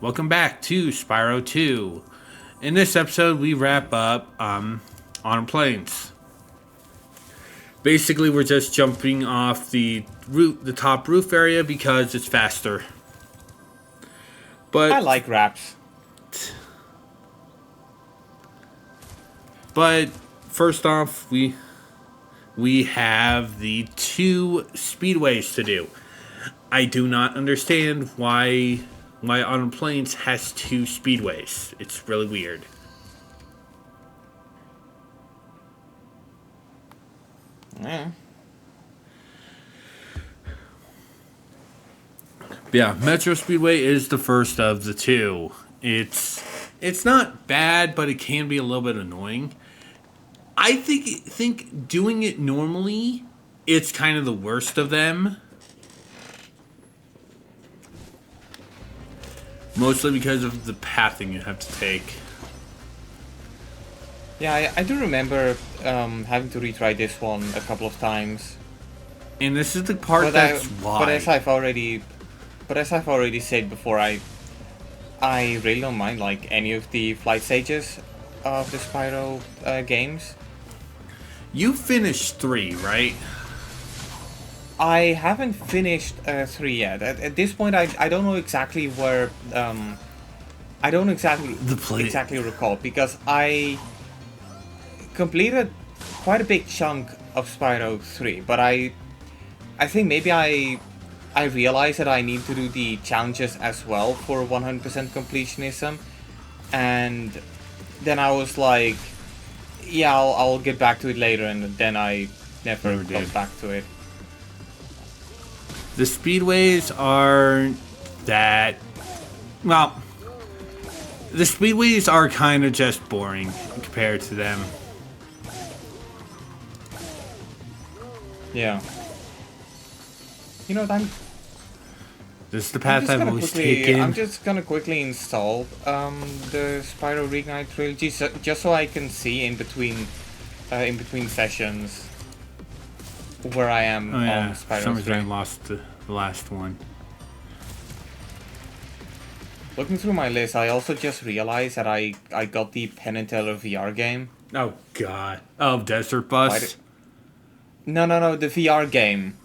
Welcome back to Spyro 2. In this episode, we wrap up on planes. Basically, we're just jumping off the top roof area because it's faster. I But like raps. but first off, we have the two speedways to do. I do not understand why on planes has two speedways. It's really weird. Yeah. Yeah, Metro Speedway is the first of the two. It's not bad, but it can be a little bit annoying. I think doing it normally, it's kind of the worst of them. Mostly because of the pathing you have to take. Yeah, I do remember having to retry this one a couple of times. And this is the part that's why. But as I've already said before, I really don't mind like any of the flight stages of the Spyro games. You finished 3, right? I haven't finished 3 yet. At this point, I don't know exactly where. I don't exactly recall because I completed quite a big chunk of Spyro 3, but I think maybe I realized that I need to do the challenges as well for 100% completionism, and then I was like, yeah, I'll get back to it later, and then I never got back to it. The speedways are that. Well, the speedways are kind of just boring compared to them. Yeah. You know what, This is the path I've always taken. I'm just gonna quickly install the Spyro Reignite trilogy just so I can see in between sessions where I am on Spyro. For some reason I lost the last one. Looking through my list, I also just realized that I got the Penn and Teller VR game. Oh god. Oh, Desert Bus? No, the VR game.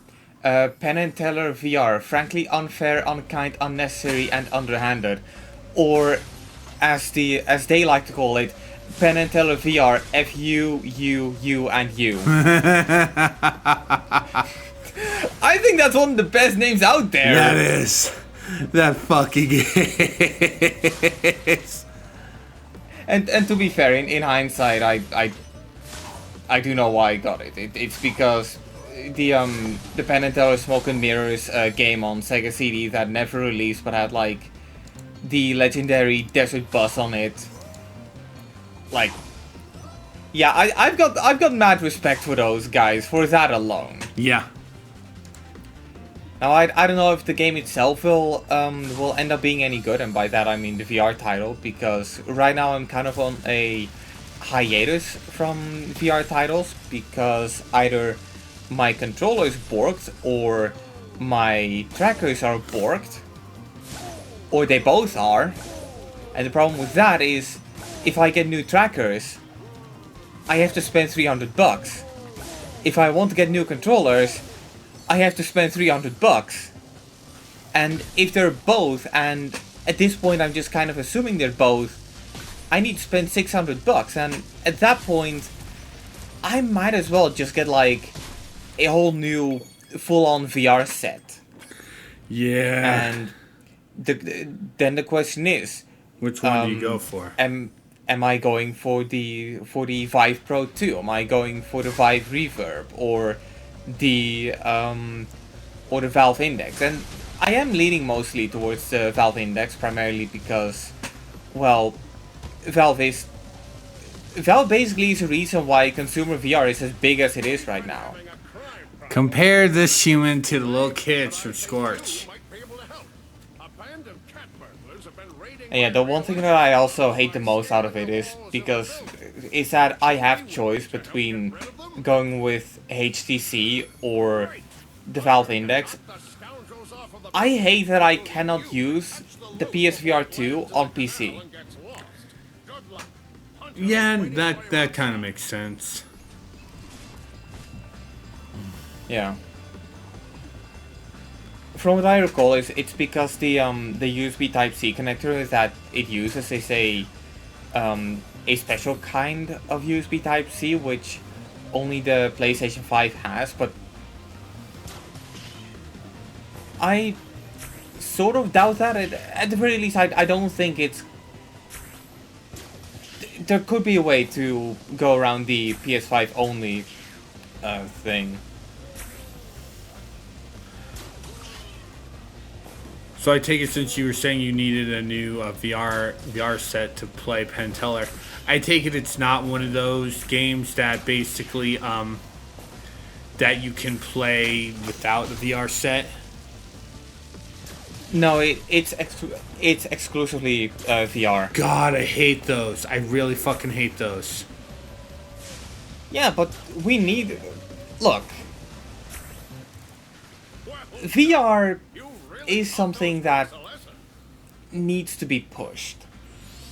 Penn and Teller VR, frankly unfair, unkind, unnecessary, and underhanded. Or, as they like to call it, Penn and Teller VR, F-U, you, and you. I think that's one of the best names out there. That is. That fucking is. And to be fair, in hindsight, I do know why I got it. It's because the Penn and Teller Smoke and Mirrors game on Sega CD that never released but had like the legendary Desert Bus on it. Like, yeah, I've got mad respect for those guys for that alone. Yeah. Now I don't know if the game itself will end up being any good, and by that I mean the VR title, because right now I'm kind of on a hiatus from VR titles because either my controller is borked or my trackers are borked, or they both are. And the problem with that is, if I get new trackers, I have to spend $300. If I want to get new controllers, I have to spend $300. And if they're both, and at this point I'm just kind of assuming they're both, I need to spend $600. And at that point, I might as well just get like a whole new full-on VR set. Yeah. And then the question is, which one do you go for? Am I going for the Vive Pro 2? Am I going for the Vive Reverb or the Valve Index? And I am leaning mostly towards the Valve Index, primarily because, well, Valve basically is the reason why consumer VR is as big as it is right now. Compare this human to the little kids from Scorch. And yeah, the one thing that I also hate the most out of it is that I have choice between going with HTC or the Valve Index. I hate that I cannot use the PSVR 2 on PC. Yeah, that kind of makes sense. Yeah. From what I recall, it's because the USB Type-C connector that it uses is a special kind of USB Type-C, which only the PlayStation 5 has, but I sort of doubt that. At the very least, I don't think it's... There could be a way to go around the PS5 only thing. So I take it, since you were saying you needed a new VR set to play Penn Teller, I take it it's not one of those games that basically that you can play without the VR set. No, it's exclusively VR. God, I hate those. I really fucking hate those. Yeah, but we need... Look. VR is something that needs to be pushed.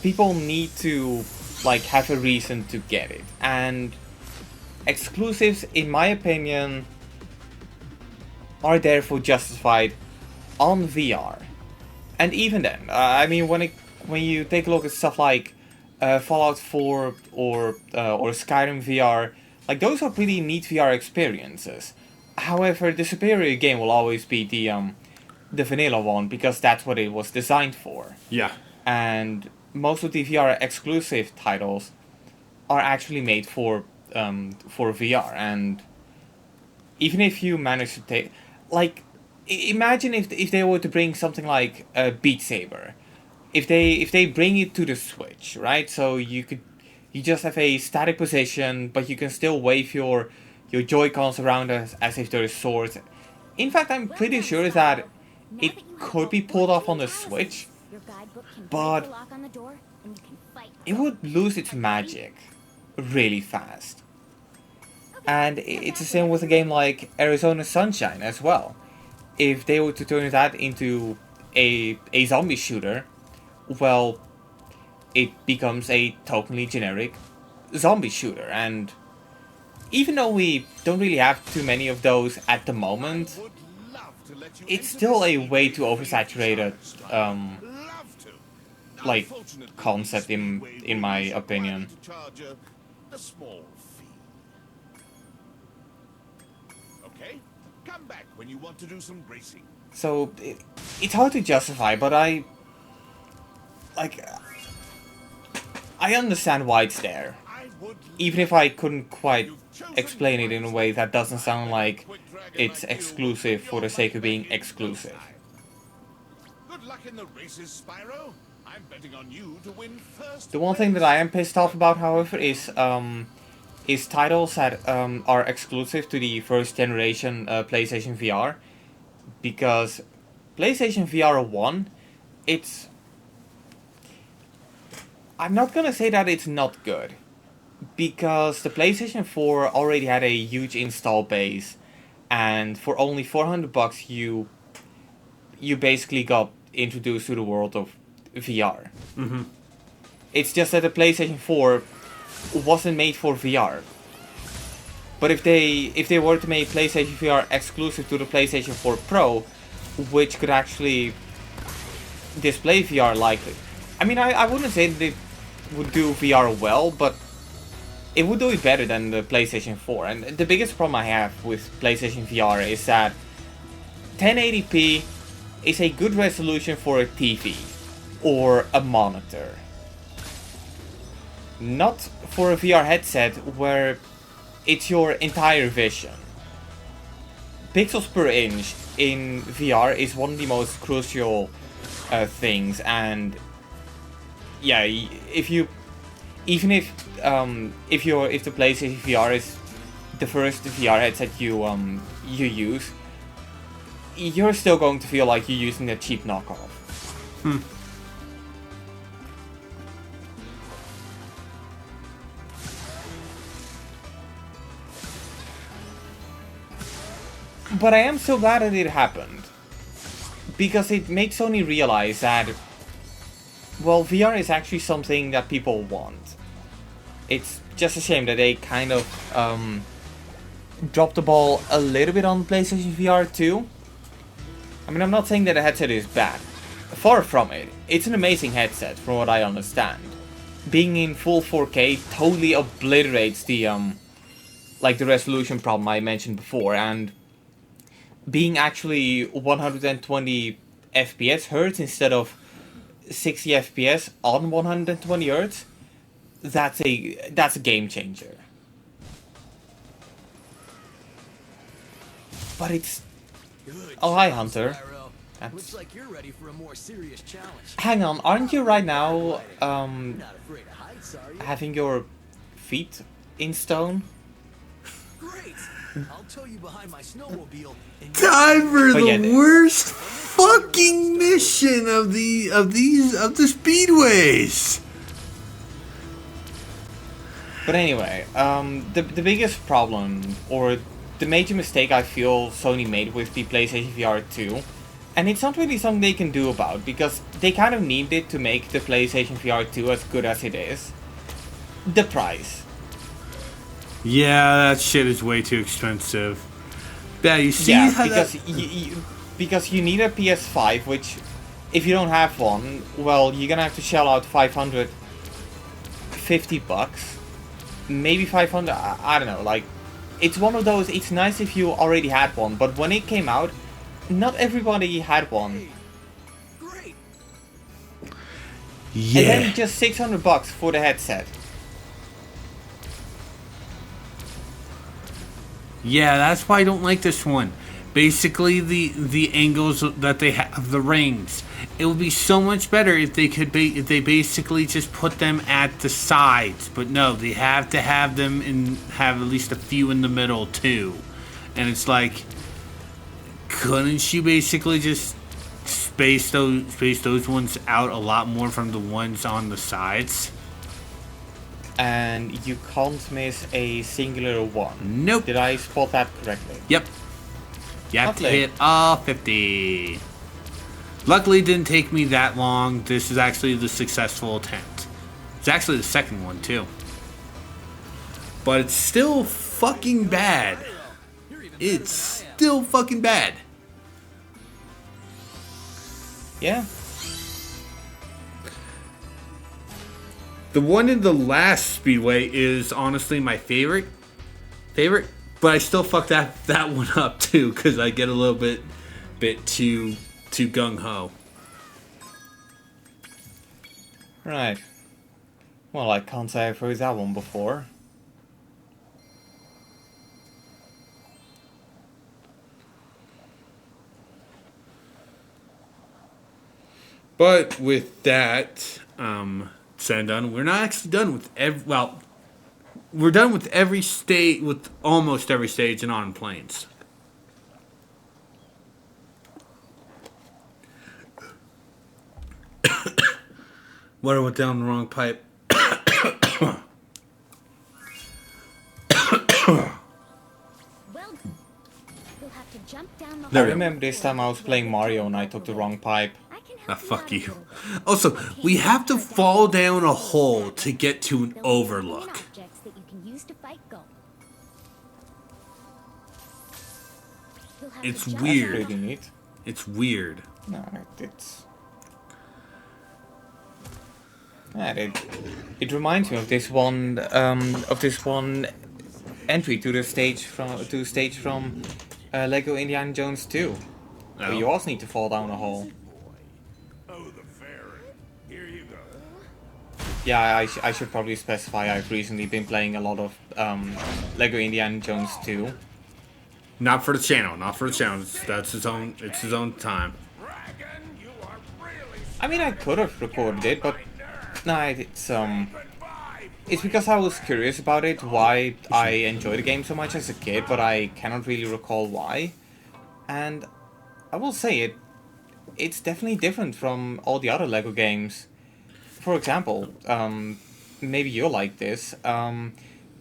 People need to, like, have a reason to get it. And exclusives, in my opinion, are therefore justified on VR. And even then, I mean, when you take a look at stuff like Fallout 4 or Skyrim VR, like, those are pretty neat VR experiences. However, the superior game will always be the vanilla one, because that's what it was designed for. Yeah. And most of the VR exclusive titles are actually made for VR. And even if you manage to take, like, imagine if they were to bring something like Beat Saber, if they bring it to the Switch, right? So you just have a static position, but you can still wave your Joy-Cons around as if they're swords. In fact, I'm pretty sure that it could be pulled off on the Switch, but it would lose its magic really fast. And it's the same with a game like Arizona Sunshine as well. If they were to turn that into a zombie shooter, well, it becomes a totally generic zombie shooter. And even though we don't really have too many of those at the moment, it's still a way too oversaturated, like, concept in my opinion. Come back when you want to do some racing. So it's hard to justify, but I understand why it's there, even if I couldn't quite explain it in a way that doesn't sound like it's exclusive for the sake of being exclusive. Good luck in the races, Spyro. I'm betting on you to win first. The one thing that I am pissed off about, however, is titles that are exclusive to the first generation PlayStation VR, because PlayStation VR 1, I'm not gonna say that it's not good, because the PlayStation 4 already had a huge install base, and for only $400 you basically got introduced to the world of VR. Mm-hmm. It's just that the PlayStation 4 wasn't made for VR. But if they were to make PlayStation VR exclusive to the PlayStation 4 Pro, which could actually display VR likely. I mean, I wouldn't say that it would do VR well, but it would do it better than the PlayStation 4. And the biggest problem I have with PlayStation VR is that 1080p is a good resolution for a TV or a monitor. Not for a VR headset where it's your entire vision. Pixels per inch in VR is one of the most crucial things, and yeah, if the PlayStation VR is the first VR headset you use, you're still going to feel like you're using a cheap knockoff. But I am so glad that it happened, because it made Sony realize that, well, VR is actually something that people want. It's just a shame that they kind of dropped the ball a little bit on PlayStation VR 2. I mean, I'm not saying that the headset is bad. Far from it. It's an amazing headset, from what I understand. Being in full 4K totally obliterates the like the resolution problem I mentioned before, and being actually 120 FPS hertz instead of 60 FPS on 120 hertz, that's a game changer. But it's oh, hi, Hunter. Looks like you're ready for a more serious challenge. Hang on, aren't you right now Not afraid of heights, are you? having your feet in stone? Great. I'll tow you behind my snowmobile. And Time for But the yeah, worst fucking mission of the speedways. But anyway, the biggest problem, or the major mistake I feel Sony made with the PlayStation VR 2, and it's not really something they can do about, because they kind of need it to make the PlayStation VR 2 as good as it is. The price. Yeah, that shit is way too expensive. Yeah, you see Yeah, how because that... because you need a PS5, which, if you don't have one, well, you're gonna have to shell out $550, maybe 500. I don't know. Like, it's one of those. It's nice if you already had one, but when it came out, not everybody had one. great. Yeah. And then just $600 for the headset. Yeah, that's why I don't like this one. Basically, the angles that they have, the rings. It would be so much better if they could be, if they basically just put them at the sides. But no, they have to have them and have at least a few in the middle too. And it's like, couldn't you basically just space those ones out a lot more from the ones on the sides? And you can't miss a singular one. Nope. Did I spot that correctly? Yep. You have to Lovely. hit all 50. Luckily, it didn't take me that long. This is actually the successful attempt. It's actually the second one, too. But it's still fucking bad. It's still fucking bad. Yeah. The one in the last Speedway is honestly my favorite. But I still fucked that one up, too, because I get a little bit too gung-ho. Right. Well, I can't say I've heard that one before. But with that said and done, we're not actually done with we're done with every state, with almost every stage and on planes. Water went down the wrong pipe. Well, you'll have to jump down the I There we go. remember this time I was playing Mario and I took the wrong pipe. I can Ah, help fuck out a you. little bit. Also, we have to fall down a hole to get to an They'll be overlook. objects that you can use to fight Go. You'll have to It's jump weird. down Pretty the- neat. It's weird. No, it's... Yeah, it reminds me of this one entry to the stage from Lego Indiana Jones 2. Where you also need to fall down a hole. Oh, the fairy. Here you go. Yeah, I should probably specify I've recently been playing a lot of Lego Indiana Jones 2. Not for the channel. Not for the channel. That's his own. It's his own time. Dragon, you are really I mean, I could have recorded it, but no, it's goodbye. it's because I was curious about it, why I enjoyed the game so much as a kid, but I cannot really recall why. And I will say it's definitely different from all the other Lego games. For example, maybe you'll like this.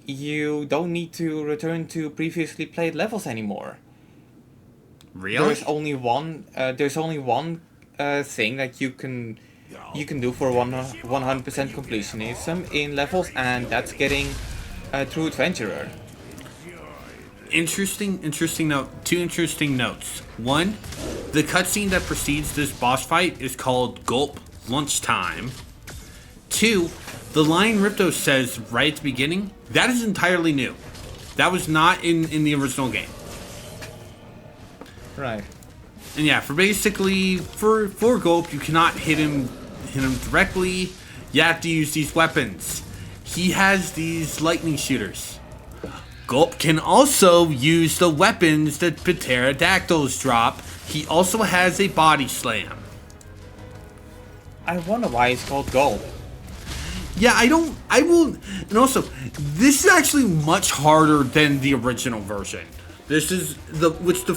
You don't need to return to previously played levels anymore. Really? There's only one thing that you can do for 100% completionism in levels, and that's getting True Adventurer. Interesting note. Two interesting notes. One, the cutscene that precedes this boss fight is called Gulp Lunchtime. Two, the line Ripto says right at the beginning, that is entirely new. That was not in the original game. Right. And yeah, for Gulp, you cannot hit him directly. You have to use these weapons. He has these lightning shooters. Gulp can also use the weapons that pterodactyls drop. He also has a body slam. I wonder why it's called Gulp. Yeah, and also, this is actually much harder than the original version. This is the original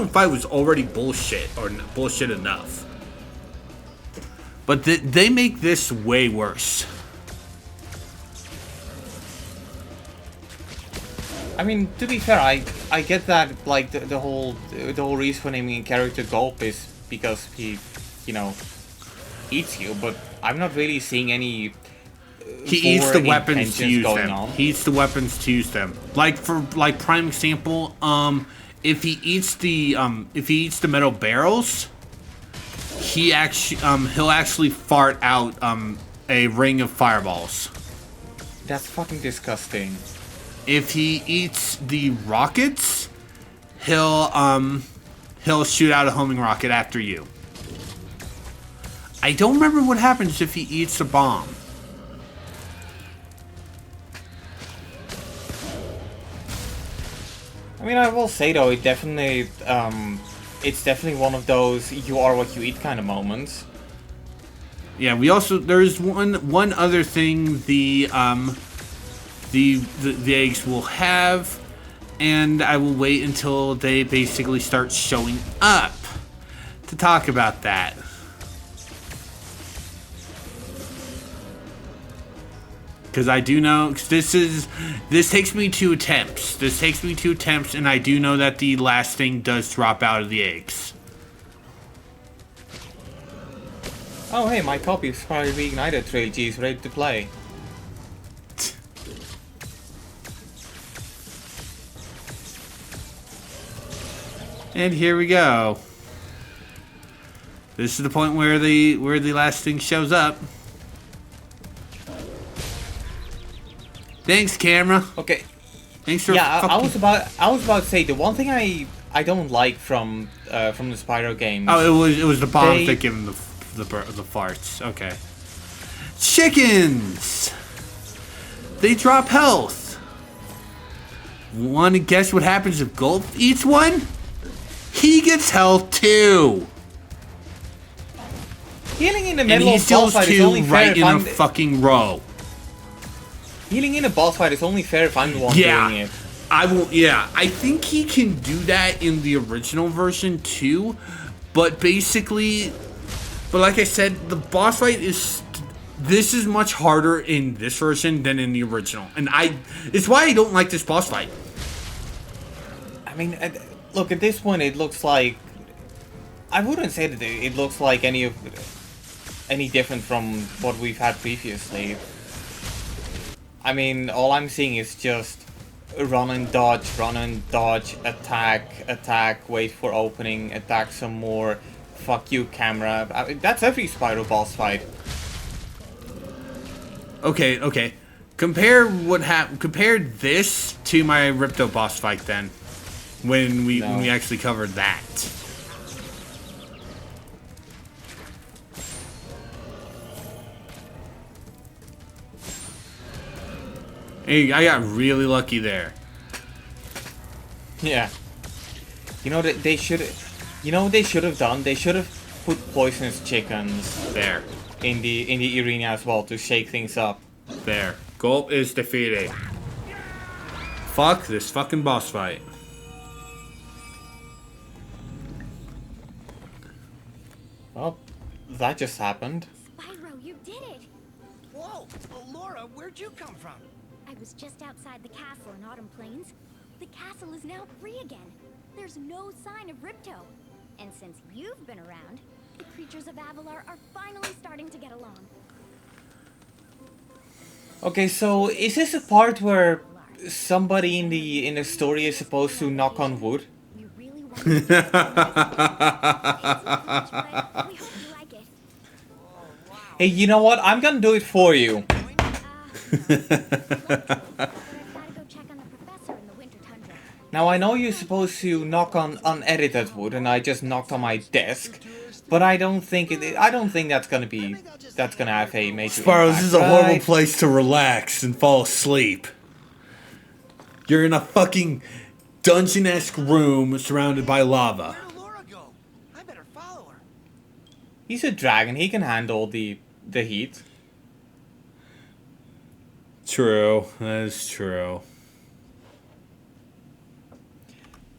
fight was already bullshit, or bullshit enough. But they make this way worse. I mean, to be fair, I get that, like, the whole reason for naming a character Gulp is because he, eats you, but I'm not really seeing any He eats the weapons to use going them. on. He eats the weapons to use them. Like prime example, if he eats the metal barrels, he'll actually fart out a ring of fireballs. That's fucking disgusting. If he eats the rockets, he'll shoot out a homing rocket after you. I don't remember what happens if he eats a bomb. I mean, I will say though, it's definitely one of those you are what you eat kind of moments. Yeah, there's one other thing the eggs will have, and I will wait until they basically start showing up to talk about that. Because I do know, this takes me 2 attempts. And I do know that the last thing does drop out of the eggs. Oh hey, my copy of Spyro Reignited trilogy is ready to play. And here we go. This is the point where the last thing shows up. Thanks, camera. Okay. Thanks for I was about to say the one thing I don't like from the Spyro games. Oh, it was the bombs that give him the farts. Okay. Chickens. They drop health. Want to guess what happens if Gulp eats one? He gets health too. Healing in the And middle he of boss steals fight is 2 only fair right if in I'm a fucking row. Healing in a boss fight is only fair if I'm the one doing it. I think he can do that in the original version too, but like I said, the boss fight is much harder in this version than in the original, and it's why I don't like this boss fight. I mean, look, at this point it looks like, I wouldn't say that it looks like any different from what we've had previously. I mean, all I'm seeing is just run and dodge, attack, wait for opening, attack some more, fuck you camera. I mean, that's every Spyro boss fight. Okay. Compare this to my Ripto boss fight then, when we actually covered that. Hey, I got really lucky there. Yeah. You know that they should. You know what they should have done? They should have put poisonous chickens There. in the arena as well to shake things up. There. Gulp is defeated. Fuck this fucking boss fight. Well, that just happened. Spyro, you did it! Whoa! Laura, where'd you come from? I was just outside the castle in Autumn Plains. The castle is now free again. there's no sign of Ripto. And since you've been around, the creatures of Avalar are finally starting to get along. Okay, so is this a part where somebody in the story is supposed to knock on wood? We really want to do this. We hope you like it. Hey, you know what? I'm gonna do it for you. No. But I've gotta go check on the professor in the winter tundra. Now I know you're supposed to knock on unedited wood, and I just knocked on my desk, but I don't think that's gonna have a major Spyro, impact, this is a horrible right? place to relax and fall asleep. You're in a fucking dungeon-esque room surrounded by lava. Where'd Laura go? I better follow her. He's a dragon. He can handle the heat. True, that is true.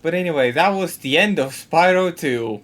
But anyway, that was the end of Spyro 2.